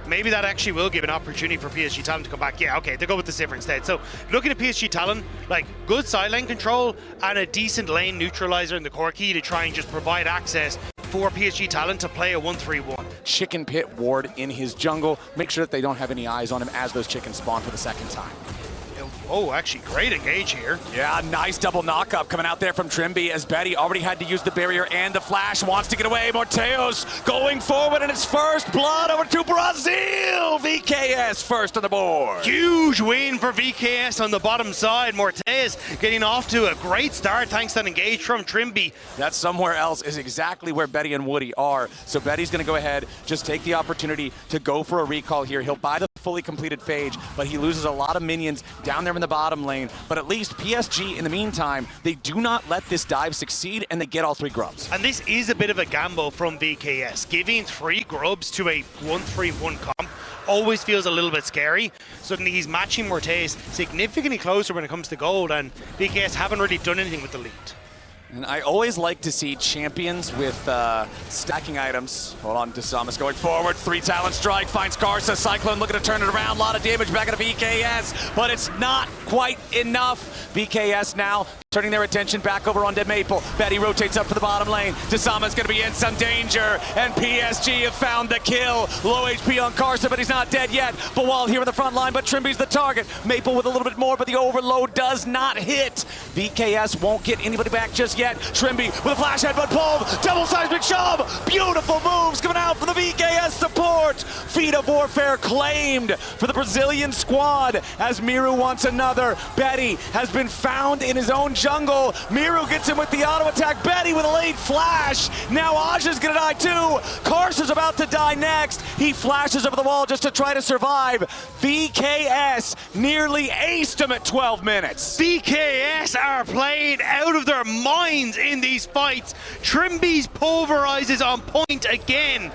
maybe that actually will give an opportunity for PSG Talon to come back. Yeah, okay, they go with the Sivir instead. So looking at PSG Talon, like good side lane control and a decent lane neutralizer in the core key to try and just provide access for PSG Talon to play a 1-3-1. Chicken pit ward in his jungle. Make sure that they don't have any eyes on him as those chickens spawn for the second time. Oh, actually, great engage here. Yeah, nice double knock-up coming out there from Trimby as Betty already had to use the barrier and the flash. Wants to get away. Morteos going forward, and it's first blood over to Brazil. VKS first on the board. Huge win for VKS on the bottom side. Morteos getting off to a great start thanks to that engage from Trimby. That somewhere else is exactly where Betty and Woody are. So Betty's going to go ahead, just take the opportunity to go for a recall here. He'll buy the fully completed phage, but he loses a lot of minions down there in the bottom lane. But at least PSG, in the meantime, they do not let this dive succeed, and they get all 3 grubs. And this is a bit of a gamble from VKS. Giving 3 grubs to a 1-3-1 comp always feels a little bit scary. Suddenly he's matching Morteos significantly closer when it comes to gold, and VKS haven't really done anything with the lead. And I always like to see champions with stacking items. Hold on, Desamas going forward. 3 talent strike, finds Karsa. Cyclone looking to turn it around. A lot of damage back into VKS, but it's not quite enough. VKS now turning their attention back over on Dead Maple. Betty rotates up for the bottom lane. Desama's going to be in some danger, and PSG have found the kill. Low HP on Karsa, but he's not dead yet. Bawal here in the front line, but Trimby's the target. Maple with a little bit more, but the overload does not hit. VKS won't get anybody back just yet. Trimby with a flash headbutt pulled. Double seismic shove. Beautiful moves coming out from the VKS support. Feet of Warfare claimed for the Brazilian squad as Miru wants another. Betty has been found in his own jungle. Miru gets him with the auto attack. Betty with a late flash. Now Aja's gonna die too. Karsa's about to die next. He flashes over the wall just to try to survive. VKS nearly aced him at 12 minutes. VKS are playing out of their minds in these fights. Trimby's pulverizes on point again.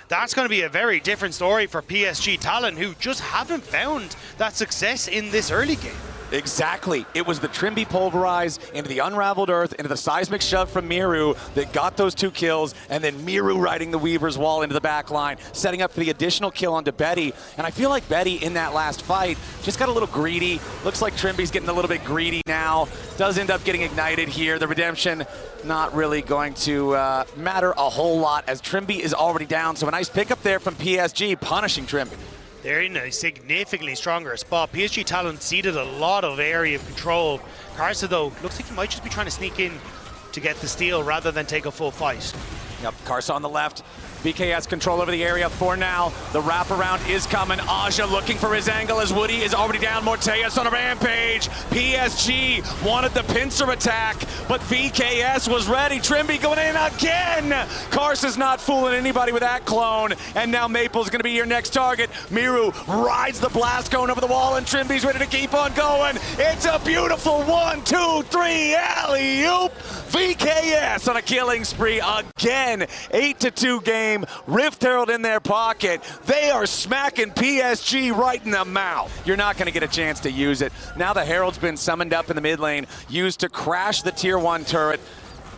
That's going to be a very different story for PSG Talon, who just haven't found that success in this early game. Exactly. It was the Trimby pulverize into the unraveled earth, into the seismic shove from Miru that got those 2 kills, and then Miru riding the Weaver's wall into the back line, setting up for the additional kill onto Betty. And I feel like Betty in that last fight just got a little greedy. Looks like Trimby's getting a little bit greedy now. Does end up getting ignited here. The redemption not really going to matter a whole lot as Trimby is already down. So a nice pickup there from PSG, punishing Trimby. They're in a significantly stronger spot. PSG Talon ceded a lot of area of control. Karsa, though, looks like he might just be trying to sneak in to get the steal rather than take a full fight. Yep, Karsa on the left. VKS control over the area for now. The wraparound is coming. Aja looking for his angle as Woody is already down. Morteos on a rampage. PSG wanted the pincer attack, but VKS was ready. Trimby going in again. Karsa's not fooling anybody with that clone. And now Maple's going to be your next target. Miru rides the blast cone over the wall, and Trimby's ready to keep on going. It's a beautiful 1, 2, 3 alley-oop. VKS on a killing spree again. 8-2 game. Rift Herald in their pocket. They are smacking PSG right in the mouth. You're not going to get a chance to use it. Now the Herald's been summoned up in the mid lane, used to crash the tier 1 turret.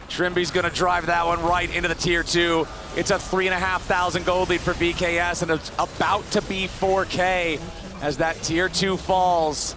Trimby's going to drive that one right into the tier 2. It's a 3,500 gold lead for VKS, and it's about to be 4K as that tier 2 falls.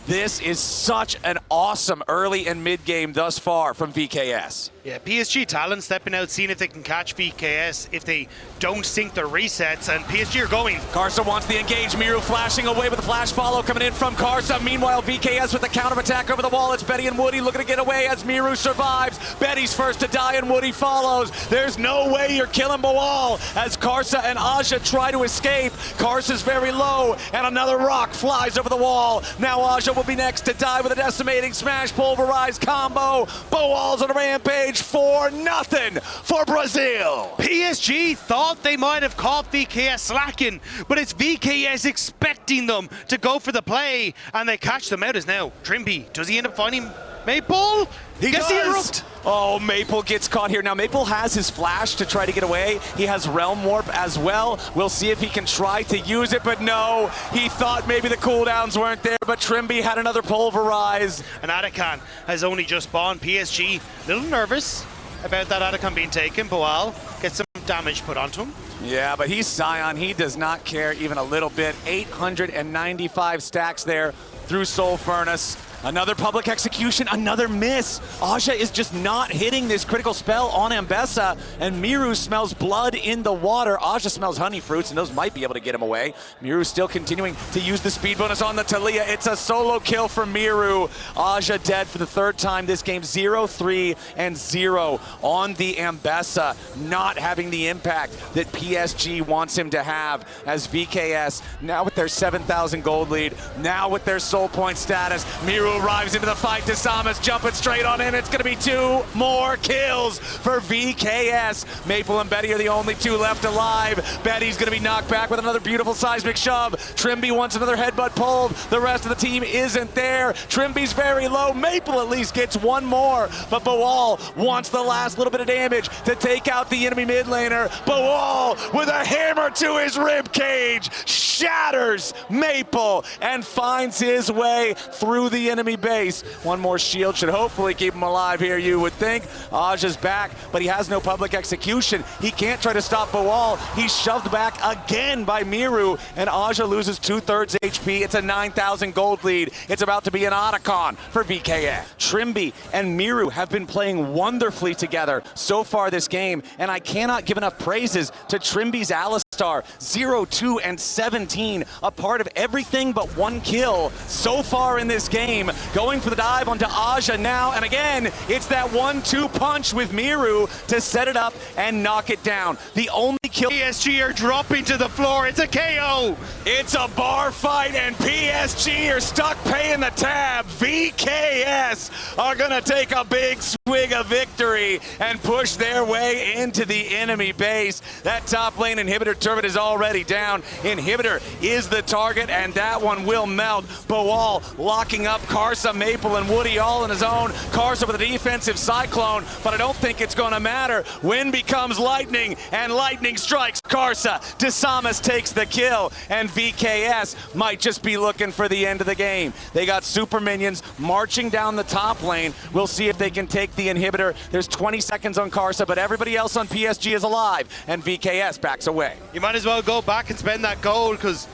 This is such an awesome early and mid game thus far from VKS. Yeah, PSG Talon stepping out, seeing if they can catch VKS if they don't sync their resets, and PSG are going. Karsa wants the engage. Miru flashing away with the flash follow coming in from Karsa. Meanwhile, VKS with the counter attack over the wall. It's Betty and Woody looking to get away as Miru survives. Betty's first to die and Woody follows. There's no way you're killing Bawal as Karsa and Aja try to escape. Karsa's very low, and another rock flies over the wall. Now Aja will be next to die with a decimating smash pulverized combo. Bawal's on a rampage. 4-0 for Brazil. PSG thought they might have caught VKS slacking, but it's VKS expecting them to go for the play, and they catch them out as now. Trimby, does he end up finding Maple? He gets the interrupt. Oh, Maple gets caught here. Now, Maple has his flash to try to get away. He has Realm Warp as well. We'll see if he can try to use it, but no. He thought maybe the cooldowns weren't there, but Trimby had another pulverize. And Atakan has only just spawned. PSG, a little nervous about that Atakan being taken. Bawal gets some damage put onto him. Yeah, but he's Scion. He does not care even a little bit. 895 stacks there through Soul Furnace. Another public execution, another miss. Aja is just not hitting this critical spell on Ambessa, and Miru smells blood in the water. Aja smells honey fruits, and those might be able to get him away. Miru still continuing to use the speed bonus on the Taliyah. It's a solo kill for Miru. Aja dead for the third time this game. 0-3 and 0 on the Ambessa, not having the impact that PSG wants him to have, as VKS, now with their 7,000 gold lead, now with their soul point status, Miru arrives into the fight. Desamas jumping straight on in. It's going to be 2 more kills for VKS. Maple and Betty are the only 2 left alive. Betty's going to be knocked back with another beautiful seismic shove. Trimby wants another headbutt pulled. The rest of the team isn't there. Trimby's very low. Maple at least gets 1 more, but Bawal wants the last little bit of damage to take out the enemy mid laner. Bawal with a hammer to his rib cage shatters Maple and finds his way through the enemy base. 1 more shield should hopefully keep him alive here, you would think. Aja's back, but he has no public execution. He can't try to stop Bawal. He's shoved back again by Miru, and Aja loses 2/3 HP. It's a 9,000 gold lead. It's about to be an Otacon for VKS. Trimby and Miru have been playing wonderfully together so far this game, and I cannot give enough praises to Trimby's Alistar. 0-2 and 17, a part of everything but 1 kill so far in this game. Going for the dive onto Aja now, and again, it's that 1-2 punch with Miru to set it up and knock it down. The only kill. PSG are dropping to the floor. It's a KO. It's a bar fight, and PSG are stuck paying the tab. VKS are gonna take a big swig of victory and push their way into the enemy base. That top lane inhibitor turret is already down. Inhibitor is the target, and that one will melt. Bawal locking up Karsa, Maple, and Woody all on his own. Karsa with a defensive cyclone, but I don't think it's gonna matter. Wind becomes lightning, and lightning strikes Karsa. Desamas takes the kill, and VKS might just be looking for the end of the game. They got super minions marching down the top lane. We'll see if they can take the inhibitor. There's 20 seconds on Karsa, but everybody else on PSG is alive, and VKS backs away. You might as well go back and spend that gold, because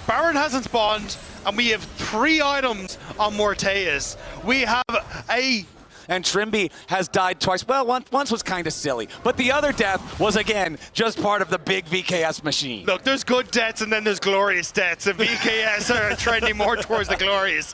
Baron hasn't spawned, and we have 3 items on Morteus. We have a... And Trimby has died twice. Well, once was kind of silly, but the other death was, again, just part of the big VKS machine. Look, there's good deaths and then there's glorious deaths, and VKS are trending more towards the glorious.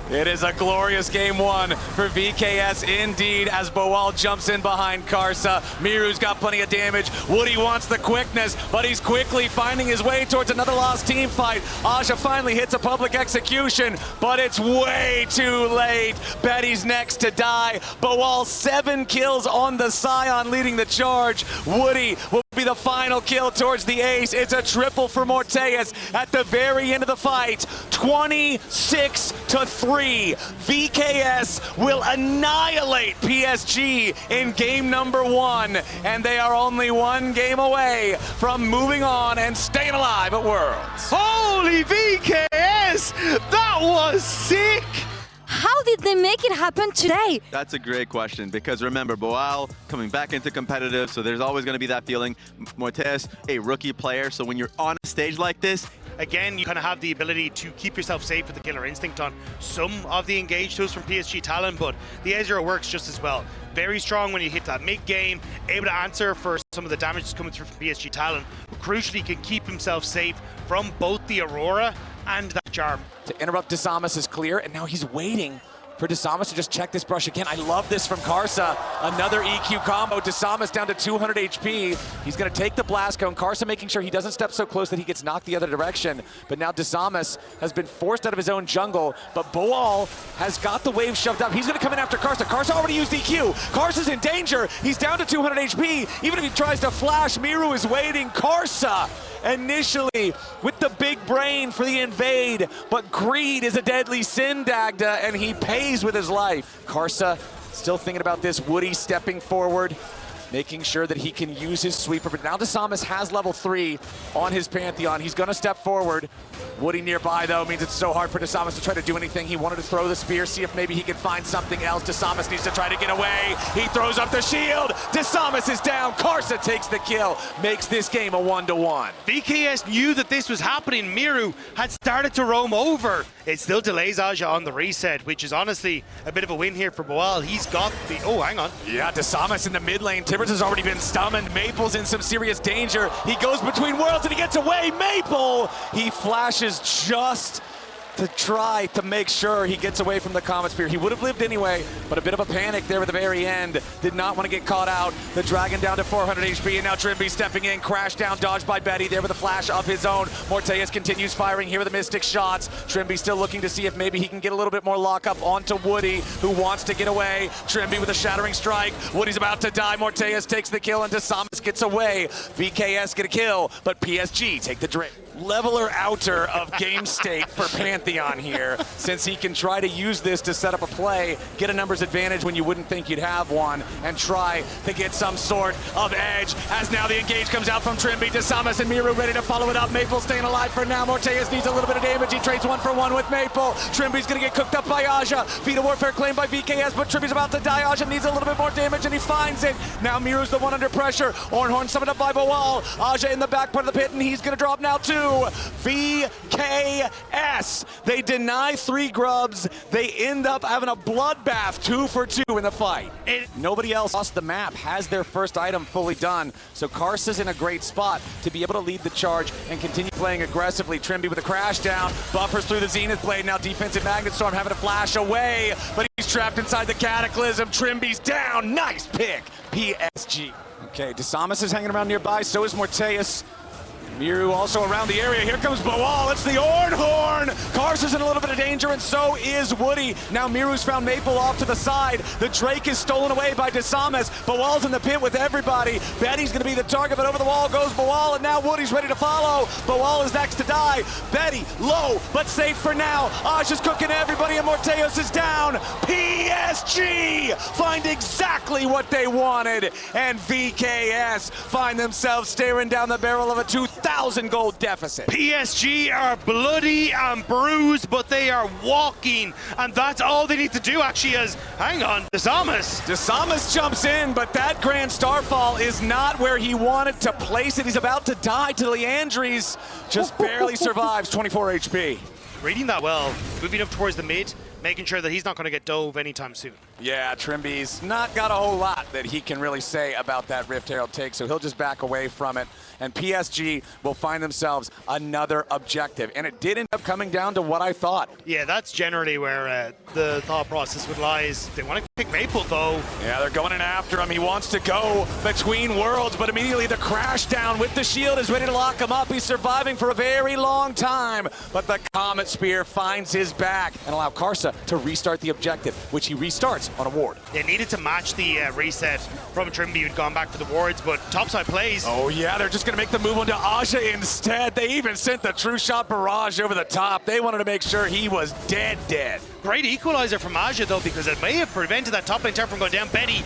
It is a glorious game 1 for VKS indeed, as Bawal jumps in behind Karsa. Miru's got plenty of damage. Woody wants the quickness, but he's quickly finding his way towards another lost team fight. Aja finally hits a public execution, but it's way too late. Betty's next to die. Bawal 7 kills on the Scion leading the charge. Woody will be the final kill towards the ace. It's a triple for Morteus at the very end of the fight. 26-3. VKS will annihilate PSG in game number 1, and they are only 1 game away from moving on and staying alive at Worlds. Holy VKS! That was sick! How did they make it happen today? That's a great question, because remember, Boal coming back into competitive, so there's always going to be that feeling. Morteus, a rookie player, so when you're on a stage like this, again, you kind of have the ability to keep yourself safe with the Killer Instinct on some of the engaged tools from PSG Talon, but the Ezreal works just as well. Very strong when you hit that mid-game, able to answer for some of the damage that's coming through from PSG Talon, but crucially can keep himself safe from both the Aurora and that Charm. To interrupt Desamas is clear, and now he's waiting for Desamas to just check this brush again. I love this from Karsa. Another EQ combo. Desamas down to 200 HP. He's going to take the blast cone. Karsa making sure he doesn't step so close that he gets knocked the other direction. But now Desamas has been forced out of his own jungle, but Boal has got the wave shoved up. He's going to come in after Karsa. Karsa already used EQ. Karsa's in danger. He's down to 200 HP. Even if he tries to flash, Miru is waiting. Karsa initially with the big brain for the invade, but greed is a deadly sin, Dagda, and he pays with his life. Karsa still thinking about this. Woody stepping forward, making sure that he can use his sweeper, but now Desamas has level 3 on his Pantheon. He's gonna step forward. Woody nearby, though, means it's so hard for Desamas to try to do anything. He wanted to throw the spear, see if maybe he could find something else. Desamas needs to try to get away. He throws up the shield. Desamas is down. Karsa takes the kill, makes this game a 1-1. VKS knew that this was happening. Miru had started to roam over. It still delays Aja on the reset, which is honestly a bit of a win here for Boal. He's got the... Oh, hang on. Yeah, Desamas in the mid lane. Tibbers has already been summoned. Maple's in some serious danger. He goes between worlds and he gets away. Maple! He flashes just to try to make sure he gets away from the Comet Spear. He would have lived anyway, but a bit of a panic there at the very end. Did not want to get caught out. The Dragon down to 400 HP, and now Trimby stepping in. Crash down, dodged by Betty there with a flash of his own. Morteus continues firing here with the Mystic shots. Trimby still looking to see if maybe he can get a little bit more lockup onto Woody, who wants to get away. Trimby with a shattering strike. Woody's about to die. Morteus takes the kill, and Desamas gets away. VKS get a kill, but PSG take the drip. Leveler outer of game state for Pantheon here, since he can try to use this to set up a play, get a numbers advantage when you wouldn't think you'd have one, and try to get some sort of edge. As now the engage comes out from Trimby, Desamas and Miru ready to follow it up. Maple staying alive for now. Morteus needs a little bit of damage. He trades 1-for-1 with Maple. Trimby's gonna get cooked up by Aja. Vita Warfare claimed by VKS, but Trimby's about to die. Aja needs a little bit more damage, and he finds it. Now Miru's the one under pressure. Ornhorn summoned up by Boal. Aja in the back part of the pit, and he's gonna drop now too. VKS. They deny 3 grubs. They end up having a bloodbath 2-for-2 in the fight. Nobody else lost the map, has their first item fully done. So Karsa's in a great spot to be able to lead the charge and continue playing aggressively. Trimby with a crash down, buffers through the Zenith Blade. Now defensive Magnet Storm having to flash away, but he's trapped inside the Cataclysm. Trimby's down. Nice pick, PSG. Okay, Desamas is hanging around nearby, so is Morteus. Miru also around the area. Here comes Boal. It's the Ornhorn. Karsa's in a little bit of danger, and so is Woody. Now Miru's found Maple off to the side. The Drake is stolen away by Desamas. Boal's in the pit with everybody. Betty's going to be the target, but over the wall goes Boal, and now Woody's ready to follow. Boal is next to die. Betty low, but safe for now. Aja's cooking everybody, and Morteus is down. PSG find exactly what they wanted, and VKS find themselves staring down the barrel of a 2,000 gold deficit. PSG are bloody and bruised, but they are walking, and that's all they need to do actually is, hang on, Desamas jumps in, but that Grand Starfall is not where he wanted to place it. He's about to die to Leandries, just barely survives, 24 HP. Reading that well, moving up towards the mid, making sure that he's not going to get dove anytime soon. Yeah, Trimby's not got a whole lot that he can really say about that Rift Herald take, so he'll just back away from it. And PSG will find themselves another objective. And it did end up coming down to what I thought. Yeah, that's generally where the thought process would lie. Is they want to pick Maple, though. Yeah, they're going in after him. He wants to go between worlds, but immediately the crash down with the shield is ready to lock him up. He's surviving for a very long time, but the Comet Spear finds his back and allow Karsa to restart the objective, which he restarts on a ward. They needed to match the reset from Trimby, who'd gone back for the wards, but topside plays. Oh yeah, they're just going to make the move onto Aja instead. They even sent the True Shot Barrage over the top. They wanted to make sure he was dead. Great equalizer from Aja, though, because it may have prevented that top lane turret from going down. Betty.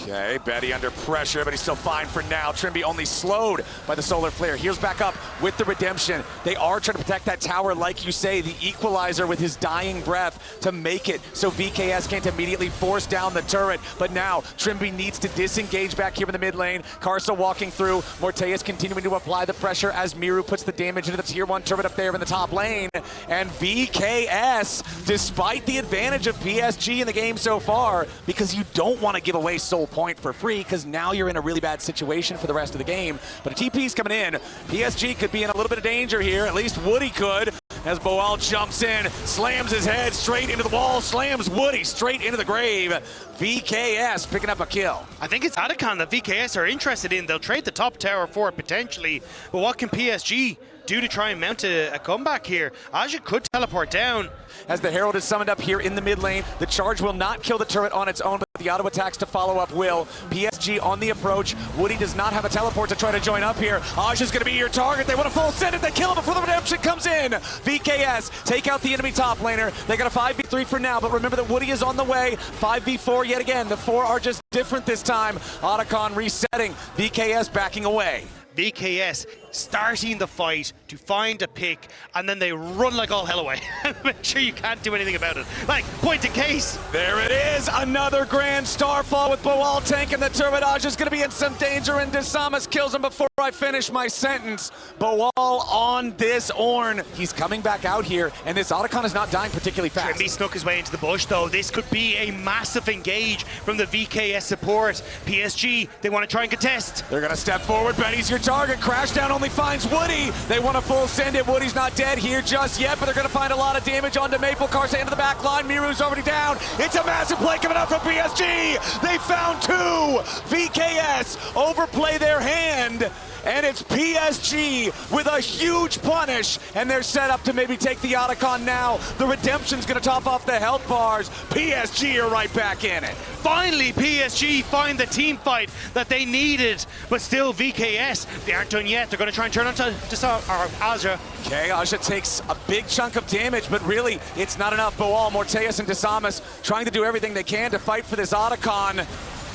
Okay, Betty under pressure, but he's still fine for now. Trimby only slowed by the Solar Flare. Heals back up with the Redemption. They are trying to protect that tower, like you say, the equalizer with his dying breath to make it so VKS can't immediately force down the turret. But now, Trimby needs to disengage back here in the mid lane. Karsa walking through. Morteus continuing to apply the pressure as Miru puts the damage into the tier 1 turret up there in the top lane. And VKS, despite the advantage of PSG in the game so far, because you don't want to give away Soul Point for free, because now you're in a really bad situation for the rest of the game. But a TP's coming in. PSG could be in a little bit of danger here. At least Woody could, as Boal jumps in, slams his head straight into the wall, slams Woody straight into the grave. VKS picking up a kill. I think it's Atacon that VKS are interested in. They'll trade the top tower for it potentially, but what can PSG do to try and mount a comeback here? Aja could teleport down. As the Herald is summoned up here in the mid lane, the charge will not kill the turret on its own, but the auto attacks to follow up will. PSG on the approach. Woody does not have a teleport to try to join up here. Aja's going to be your target. They want to full send it. They kill him before the redemption comes in. VKS take out the enemy top laner. They got a 5v3 for now, but remember that Woody is on the way. 5v4 yet again. The 4 are just different this time. Otacon resetting. VKS backing away. VKS starting the fight to find a pick, and then they run like all hell away. Make sure you can't do anything about it. Like, point in case. There it is, another grand starfall with Boal tanking the turret. Aja's gonna be in some danger, and Desamas kills him before I finish my sentence. Boal on this Ornn. He's coming back out here, and this Otacon is not dying particularly fast. Trimby snuck his way into the bush, though. This could be a massive engage from the VKS support. PSG, they want to try and contest. They're gonna step forward. Betty's your target. Crashdown only finds Woody. They want to full send it. Woody's not dead here just yet, but they're gonna find a lot of damage onto Maple. Karsa into the back line. Miru's already down. It's a massive play coming out from PSG. They found two. VKS overplay their hand. And it's PSG with a huge punish, and they're set up to maybe take the Otacon now. The Redemption's gonna top off the health bars. PSG are right back in it. Finally, PSG find the team fight that they needed, but still VKS, they aren't done yet. They're gonna try and turn onto Aja. Okay, Aja takes a big chunk of damage, but really, it's not enough. Boal, Morteus, and Desamas trying to do everything they can to fight for this Otacon.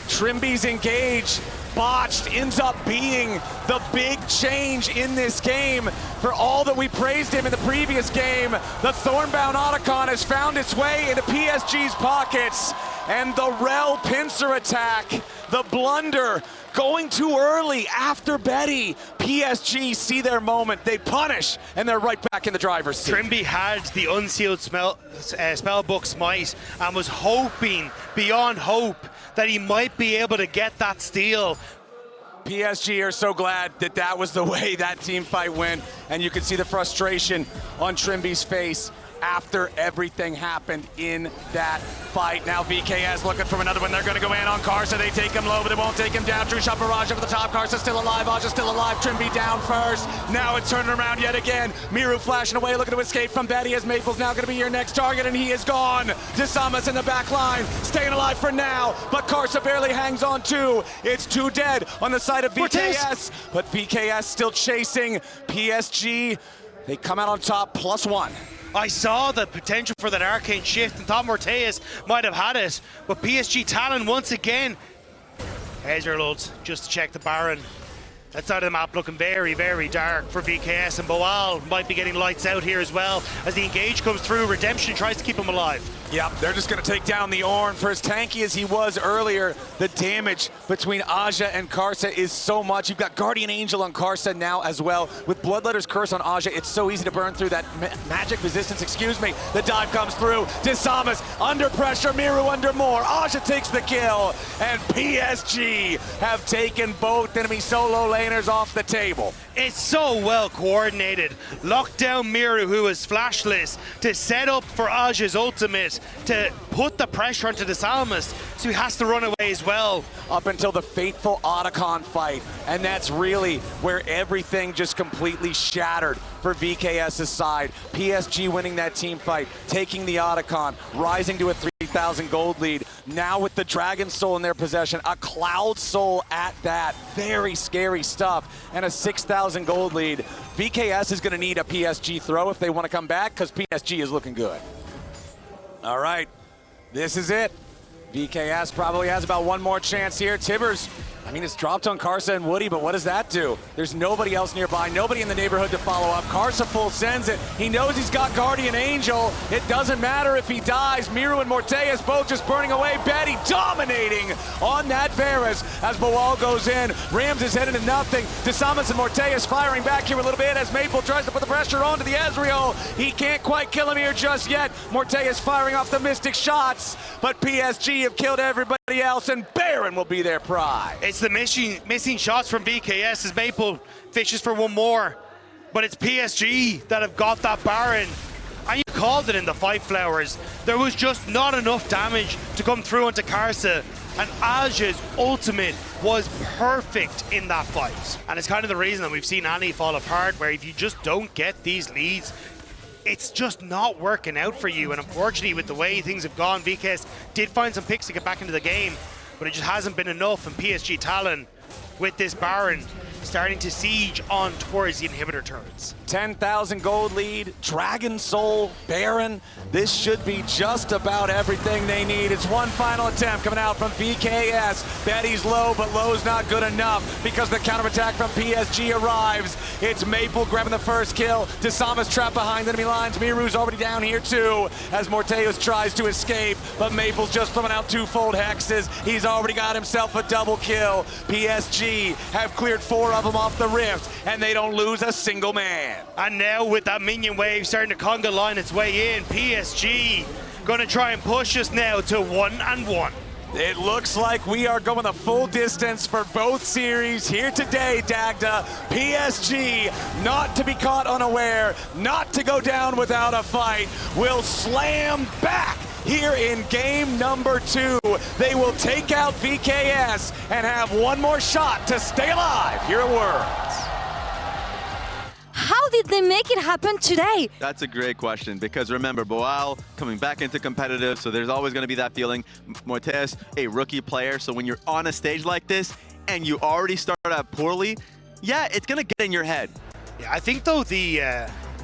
Trimby's engage, botched, ends up being the big change in this game. For all that we praised him in the previous game, the Thornbound Otacon has found its way into PSG's pockets. And the Rel pincer attack, the blunder, going too early after Betty. PSG see their moment, they punish, and they're right back in the driver's seat. Trimby had the unsealed spellbook smite and was hoping, beyond hope, that he might be able to get that steal. PSG are so glad that that was the way that team fight went, and you can see the frustration on Trimby's face after everything happened in that fight. Now VKS looking for another one. They're going to go in on Karsa. They take him low, but they won't take him down. True shot barrage over the top. Karsa still alive. Aja still alive. Trimby down first. Now it's turning around yet again. Miru flashing away, looking to escape from Betty, as Maple's now going to be your next target, and he is gone. Desamas in the back line, staying alive for now, but Karsa barely hangs on too. It's two dead on the side of VKS, but VKS still chasing. PSG, they come out on top, +1. I saw the potential for that arcane shift and thought Morteus might have had it, but PSG Talon once again. Here's your loads, just to check the Baron. That side of the map looking very, very dark for VKS, and Boal might be getting lights out here as well. As the engage comes through, Redemption tries to keep him alive. Yep, they're just going to take down the Ornn. For as tanky as he was earlier, the damage between Aja and Karsa is so much. You've got Guardian Angel on Karsa now as well. With Bloodletter's Curse on Aja, it's so easy to burn through that magic resistance, The dive comes through. Desamas under pressure, Miru under more. Aja takes the kill, and PSG have taken both enemy solo laners off the table. It's so well coordinated. Locked down Miru, who is flashless, to set up for Aja's ultimate, to put the pressure onto Desamas, so he has to run away as well. Up until the fateful Otacon fight, and that's really where everything just completely shattered for VKS's side. PSG winning that team fight, taking the Otacon, rising to a 3,000 gold lead. Now with the Dragon Soul in their possession, a Cloud Soul at that. Very scary stuff, and a 6,000 gold lead. VKS is going to need a PSG throw if they want to come back, because PSG is looking good. All right, this is it. VKS probably has about one more chance here. Tibbers, I mean, it's dropped on Karsa and Woody, but what does that do? There's nobody else nearby, nobody in the neighborhood to follow up. Karsa full sends it. He knows he's got Guardian Angel. It doesn't matter if he dies. Miru and Morteus both just burning away. Betty dominating on that Varus as Boal goes in. Rams is headed to nothing. Desamas and Morteus firing back here a little bit as Maple tries to put the pressure onto the Ezreal. He can't quite kill him here just yet. Morteus firing off the Mystic shots, but PSG have killed everybody else, and Baron will be their prize. It's the missing shots from VKS as Maple fishes for one more, but it's PSG that have got that Baron. And you called it in the fight, Flowers. There was just not enough damage to come through onto Karsa, and Aja's ultimate was perfect in that fight. And it's kind of the reason that we've seen Annie fall apart, where if you just don't get these leads, it's just not working out for you. And unfortunately, with the way things have gone, VKS did find some picks to get back into the game, but it just hasn't been enough. And PSG Talon, with this Baron, starting to siege on towards the inhibitor turrets. 10,000 gold lead, Dragon Soul, Baron. This should be just about everything they need. It's one final attempt coming out from VKS. Betty's low, but low's not good enough because the counterattack from PSG arrives. It's Maple grabbing the first kill. Desama's trapped behind enemy lines. Miru's already down here too as Morteus tries to escape, but Maple's just throwing out twofold hexes. He's already got himself a double kill. PSG have cleared 4 of them off the rift, and they don't lose a single man. And now with that minion wave starting to conga line its way in, PSG gonna try and push us now to 1-1. It looks like we are going the full distance for both series here today, Dagda. PSG, not to be caught unaware, not to go down without a fight, will slam back here in game number 2. They will take out VKS and have one more shot to stay alive here at Worlds. How did they make it happen today? That's a great question because remember, Boal coming back into competitive, so there's always going to be that feeling. Morteus, a rookie player, so when you're on a stage like this and you already start out poorly, yeah, it's going to get in your head. Yeah, I think though the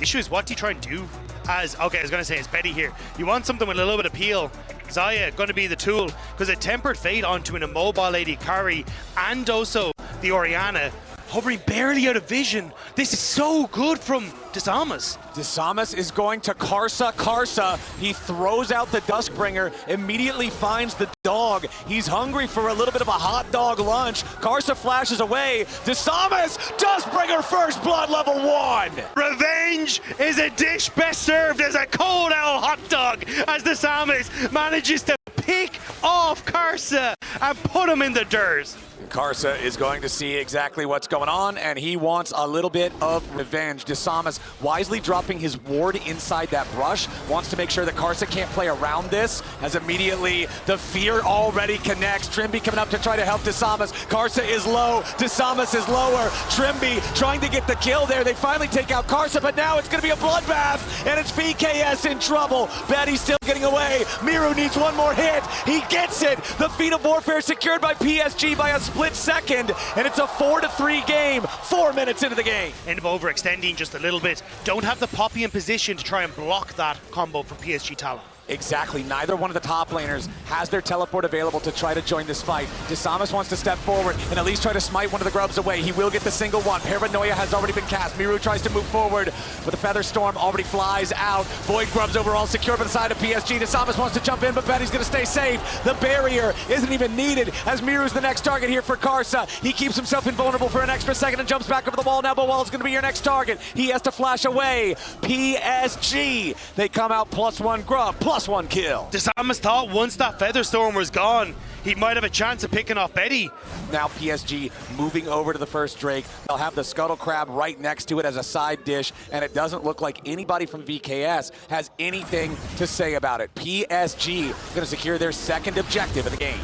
issue is what do you try and do as, okay, I was going to say as Betty here. You want something with a little bit of peel. Zaya going to be the tool because a Tempered Fate onto an immobile Lady Kari and also the Orianna hovering barely out of vision. This is so good from Desamas. Desamas is going to Karsa. Karsa, he throws out the Duskbringer, immediately finds the dog. He's hungry for a little bit of a hot dog lunch. Karsa flashes away. Desamas, Duskbringer first blood level 1. Revenge is a dish best served as a cold owl hot dog as Desamas manages to pick off Karsa and put him in the dirt. Karsa is going to see exactly what's going on, and he wants a little bit of revenge. Desamas wisely dropping his ward inside that brush, wants to make sure that Karsa can't play around this, as immediately the fear already connects. Trimby coming up to try to help Desamas. Karsa is low, Desamas is lower. Trimby trying to get the kill there. They finally take out Karsa, but now it's going to be a bloodbath, and it's VKS in trouble. Betty's still getting away. Miru needs one more hit. He gets it. The feat of warfare secured by PSG by a split second, and it's a 4-3 game, 4 minutes into the game. End up overextending just a little bit. Don't have the Poppy in position to try and block that combo for PSG Talon. Exactly, neither one of the top laners has their teleport available to try to join this fight. Desamas wants to step forward and at least try to smite one of the grubs away. He will get the single one. Paranoia has already been cast. Miru tries to move forward, but the Feather Storm already flies out. Void grubs overall secure by the side of PSG. Desamas wants to jump in, but Betty's gonna stay safe. The barrier isn't even needed as Miru's the next target here for Karsa. He keeps himself invulnerable for an extra second and jumps back over the wall. Now Boal's gonna be your next target. He has to flash away. PSG, they come out +1 grub, +1 kill. Desamas thought once that Feather Storm was gone, he might have a chance of picking off Betty. Now PSG moving over to the first Drake. They'll have the Scuttle Crab right next to it as a side dish, and it doesn't look like anybody from VKS has anything to say about it. PSG gonna secure their second objective of the game.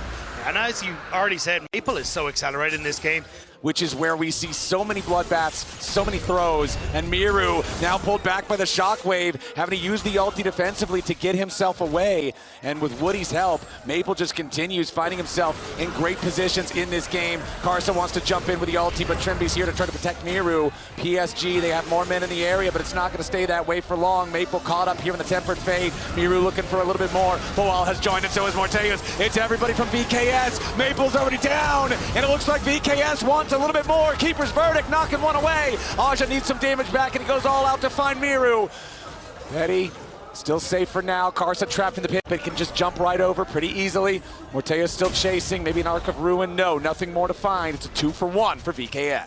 And as you already said, Maple is so accelerated in this game. Which is where we see so many bloodbaths, so many throws, and Miru now pulled back by the shockwave, having to use the ulti defensively to get himself away. And with Woody's help, Maple just continues finding himself in great positions in this game. Karsa wants to jump in with the ulti, but Trimby's here to try to protect Miru. PSG, they have more men in the area, but it's not going to stay that way for long. Maple caught up here in the Tempered Fate. Miru looking for a little bit more. Boal has joined, and so is Morteus. It's everybody from VKS. Maple's already down, and it looks like VKS wants a little bit more. Keeper's verdict, knocking one away. Aja needs some damage back, and he goes all out to find Miru. Betty still safe for now. Karsa trapped in the pit, but can just jump right over pretty easily. Morteus still chasing. Maybe an Arc of Ruin. No, nothing more to find. It's a 2-for-1 for VKS.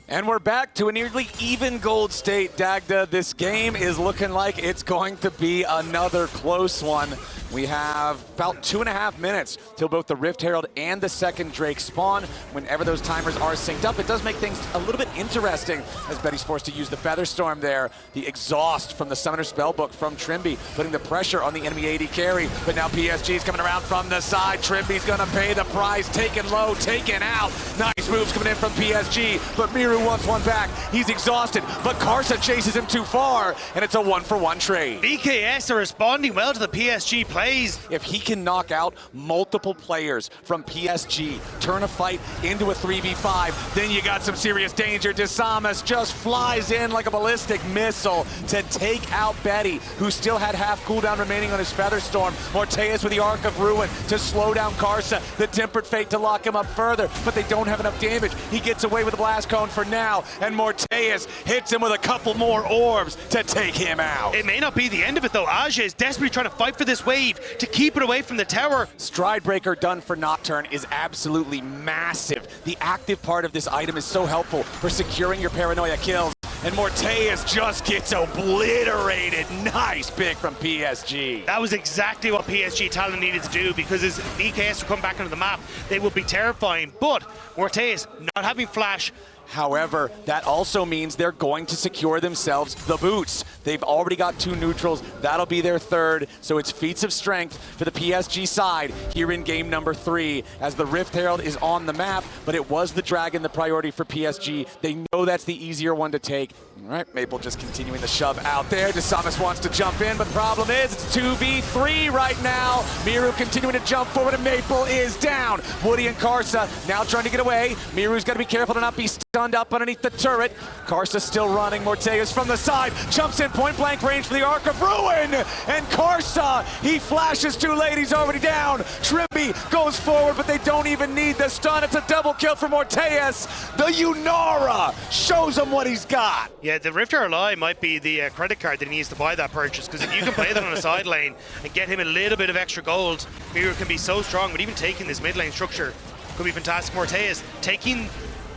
And we're back to a nearly even gold state, Dagda. This game is looking like it's going to be another close one. We have about 2.5 minutes till both the Rift Herald and the second Drake spawn. Whenever those timers are synced up, it does make things a little bit interesting as Betty's forced to use the Feather Storm there. The exhaust from the Summoner Spellbook from Trimby, putting the pressure on the enemy AD carry. But now PSG's coming around from the side. Trimby's gonna pay the price, taken low, taken out. Nice Nice moves coming in from PSG, but Miru wants one back. He's exhausted, but Karsa chases him too far, and it's a 1-for-1 trade. VKS are responding well to the PSG plays. If he can knock out multiple players from PSG, turn a fight into a 3v5, then you got some serious danger. Disamas just flies in like a ballistic missile to take out Betty, who still had half cooldown remaining on his Featherstorm. Morteus with the Arc of Ruin to slow down Karsa. The Tempered Fate to lock him up further, but they don't have enough damage. He gets away with the Blast Cone for now, and Morteus hits him with a couple more orbs to take him out. It may not be the end of it though. Aja is desperately trying to fight for this wave to keep it away from the tower. Stridebreaker done for Nocturne is absolutely massive. The active part of this item is so helpful for securing your paranoia kills. And Morteus just gets obliterated. Nice pick from PSG. That was exactly what PSG Talon needed to do, because as VKS will come back onto the map, they will be terrifying. But Morteus not having flash. However, that also means they're going to secure themselves the boots. They've already got 2 neutrals. That'll be their 3rd. So it's feats of strength for the PSG side here in game number 3, as the Rift Herald is on the map, but it was the Dragon the priority for PSG. They know that's the easier one to take. All right, Maple just continuing the shove out there. Disamas wants to jump in, but the problem is it's 2v3 right now. Miru continuing to jump forward, and Maple is down. Woody and Karsa now trying to get away. Miru's got to be careful to not be stunned up underneath the turret. Karsa still running. Morteus from the side jumps in point blank range for the Arc of Ruin, and Karsa, he flashes 2 ladies already down. Trimby goes forward, but they don't even need the stun. It's a double kill for Morteus. The Yunara shows him what he's got. Yeah, the Rift RLI might be the credit card that he needs to buy that purchase, because if you can play that on a side lane and get him a little bit of extra gold, Miru can be so strong. But even taking this mid lane structure could be fantastic. Morteus taking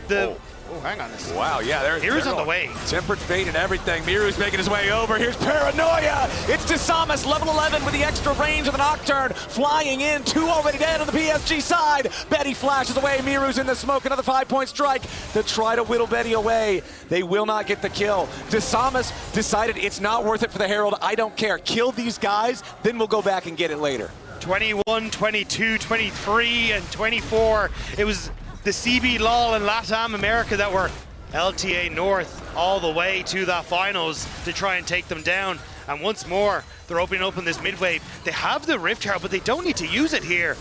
the... Oh, hang on. Wow, yeah, Miru's on the way. Tempered Fate and everything. Miru's making his way over. Here's Paranoia. It's Disamas, level 11 with the extra range of the Nocturne. Flying in, 2 already dead on the PSG side. Betty flashes away. Miru's in the smoke. Another 5-point strike to try to whittle Betty away. They will not get the kill. Disamas decided it's not worth it for the Herald. I don't care. Kill these guys, then we'll go back and get it later. 21, 22, 23, and 24. It was the CB LOL and LATAM America that were LTA North all the way to the finals to try and take them down. And once more, they're opening up in this mid wave. They have the Rift Herald, but they don't need to use it here.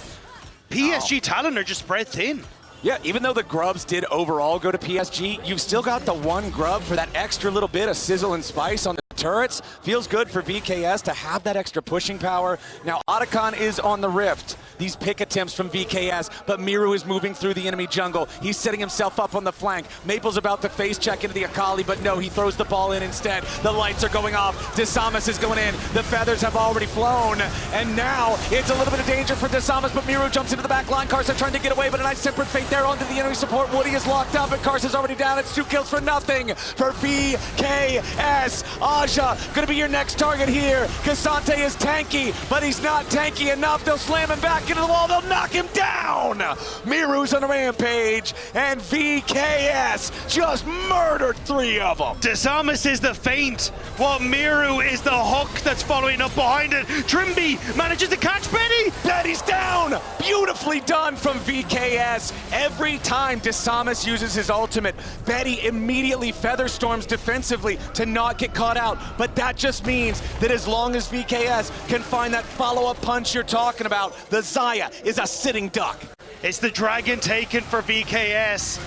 PSG Talon are just spread thin. Yeah, even though the grubs did overall go to PSG, you've still got the 1 grub for that extra little bit of sizzle and spice on the turrets. Feels good for VKS to have that extra pushing power. Now, Otacon is on the Rift. These pick attempts from VKS, but Miru is moving through the enemy jungle. He's setting himself up on the flank. Maple's about to face check into the Akali, but no, he throws the ball in instead. The lights are going off. Disamas is going in. The feathers have already flown, and now it's a little bit of danger for Disamas, but Miru jumps into the back line. Karsa trying to get away, but a nice Tempered Fate there onto the enemy support. Woody is locked up, and Karsa's already down. It's 2 kills for nothing for VKS. Aja gonna be your next target here. Cassante is tanky, but he's not tanky enough. They'll slam him back into the wall. They'll knock him down. Miru's on a rampage, and VKS just murdered 3 of them. Disamas is the feint, while Miru is the hook that's following up behind it. Trimby manages to catch Betty. Betty's down. Beautifully done from VKS. Every time Disamas uses his ultimate, Betty immediately featherstorms defensively to not get caught out. But that just means that as long as VKS can find that follow-up punch you're talking about, the Xayah is a sitting duck. It's the dragon taken for VKS.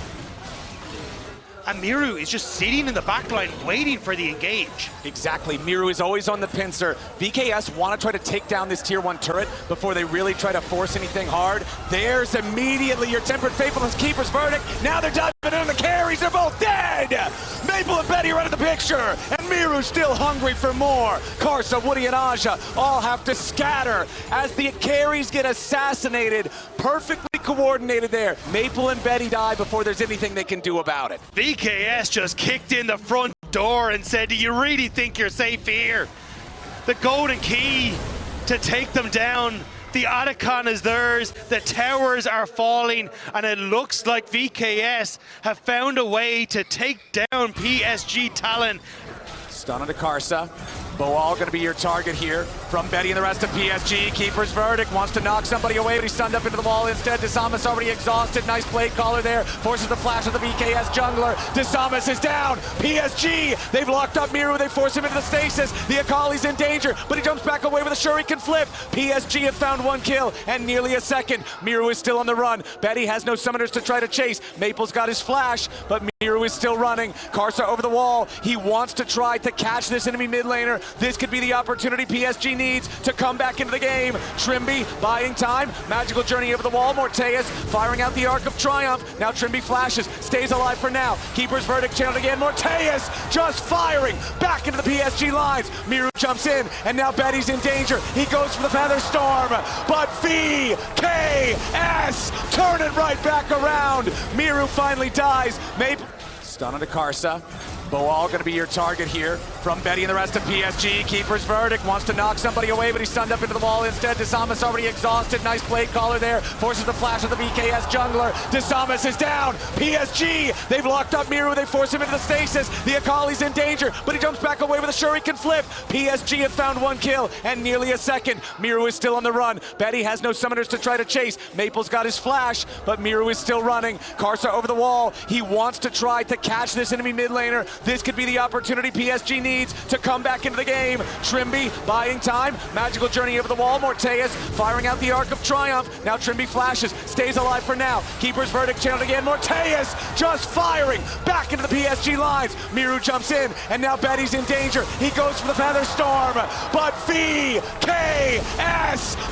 And Miru is just sitting in the backline waiting for the engage. Exactly, Miru is always on the pincer. VKS want to try to take down this tier 1 turret before they really try to force anything hard. There's immediately your Tempered Faithfulness Keeper's verdict. Now they're diving in on the carries, they're both dead! Maple and Betty right at the picture, and Miru's still hungry for more. Karsa, Woody, and Aja all have to scatter as the carries get assassinated. Perfectly coordinated there. Maple and Betty die before there's anything they can do about it. VKS just kicked in the front door and said, do you really think you're safe here? The golden key to take them down. The Otacon is theirs, the towers are falling, and it looks like VKS have found a way to take down PSG Talon. Stun onto Karsa. Boal going to be your target here from Betty and the rest of PSG. Keeper's verdict, wants to knock somebody away, but he's stunned up into the wall instead. Desamas already exhausted. Nice blade caller there. Forces the flash of the BKS jungler. Desamas is down. PSG, they've locked up Miru. They force him into the stasis. The Akali's in danger, but he jumps back away with a shuriken flip. PSG have found one kill and nearly a second. Miru is still on the run. Betty has no summoners to try to chase. Maple's got his flash, but Miru is still running. Karsa over the wall. He wants to try to catch this enemy mid laner. This could be the opportunity PSG needs to come back into the game. Trimby buying time. Magical journey over the wall. Morteus firing out the Arc of Triumph. Now Trimby flashes. Stays alive for now. Keeper's verdict channeled again. Morteus just firing back into the PSG lines. Miru jumps in, and now Betty's in danger. He goes for the Feather Storm, but VKS turn it right back around. Miru finally dies. Maple stun onto Karsa. Boal going to be your target here from Betty and the rest of PSG. Keeper's verdict, wants to knock somebody away, but he's stunned up into the wall instead. Desamas already exhausted. Nice blade caller there. Forces the flash of the BKS jungler. Desamas is down. PSG, they've locked up Miru. They force him into the stasis. The Akali's in danger, but he jumps back away with a shuriken flip. PSG have found one kill and nearly a second. Miru is still on the run. Betty has no summoners to try to chase. Maple's got his flash, but Miru is still running. Karsa over the wall. He wants to try to catch this enemy mid laner. This could be the opportunity PSG needs to come back into the game. Trimby buying time. Magical journey over the wall. Morteus firing out the Arc of Triumph. Now Trimby flashes. Stays alive for now. Keeper's verdict channeled again. Morteus just firing back into the PSG lines. Miru jumps in, and now Betty's in danger. He goes for the Feather Storm, but VKS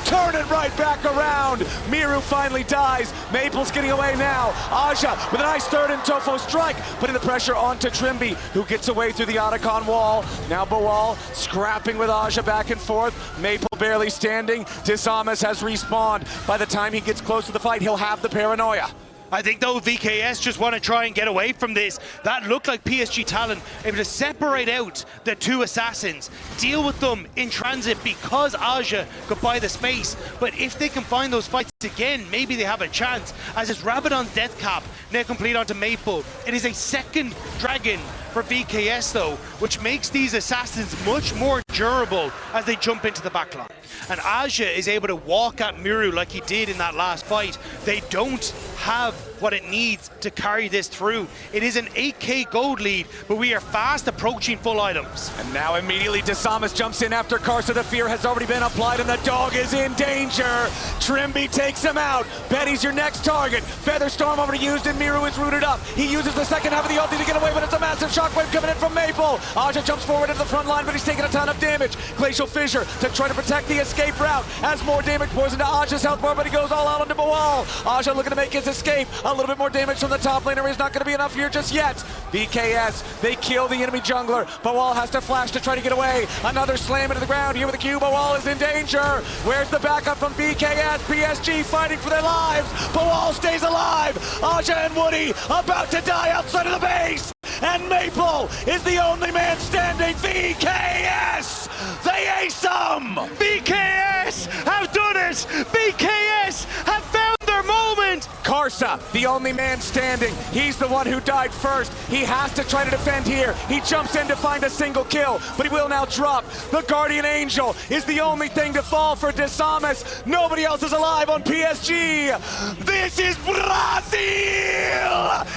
turn it right back around. Miru finally dies. Maple's getting away now. Aja with a nice third and Tofo strike, putting the pressure onto Trimby, who gets away through the Otacon wall. Now Boal scrapping with Aja back and forth. Maple barely standing. Desamas has respawned. By the time he gets close to the fight, he'll have the paranoia. I think though VKS just want to try and get away from this. That looked like PSG Talon able to separate out the two assassins, deal with them in transit because Aja could buy the space. But if they can find those fights again, maybe they have a chance. As his Rabadon's death cap now complete onto Maple. It is a second dragon for VKS though, which makes these assassins much more durable as they jump into the backline. And Aja is able to walk at Miru like he did in that last fight. They don't have what it needs to carry this through. It is an 8k gold lead, but we are fast approaching full items. And now immediately Desamas jumps in after Karsa. The fear has already been applied and the dog is in danger. Trimby takes him out. Betty's your next target. Feather Storm already used and Miru is rooted up. He uses the second half of the ulti to get away, but it's a massive shockwave coming in from Maple. Aja jumps forward into the front line, but he's taking a ton of damage. Glacial Fissure to try to protect the escape route. As more damage pours into Aja's health bar, but he goes all out onto Boal. Aja looking to make his escape. A little bit more damage from the top laner is not going to be enough here just yet. BKS, they kill the enemy jungler. Boal has to flash to try to get away. Another slam into the ground here with the Q. Boal is in danger. Where's the backup from BKS? PSG fighting for their lives. Boal stays alive. Aja and Woody about to die outside of the base. And Maple is the only man standing. VKS, they ace him. VKS have done it. VKS have found their moment. Karsa, the only man standing. He's the one who died first. He has to try to defend here. He jumps in to find a single kill, but he will now drop. The Guardian Angel is the only thing to fall for Desamas. Nobody else is alive on PSG. This is Brazil!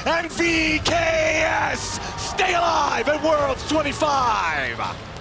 And VKS stay alive at Worlds 25.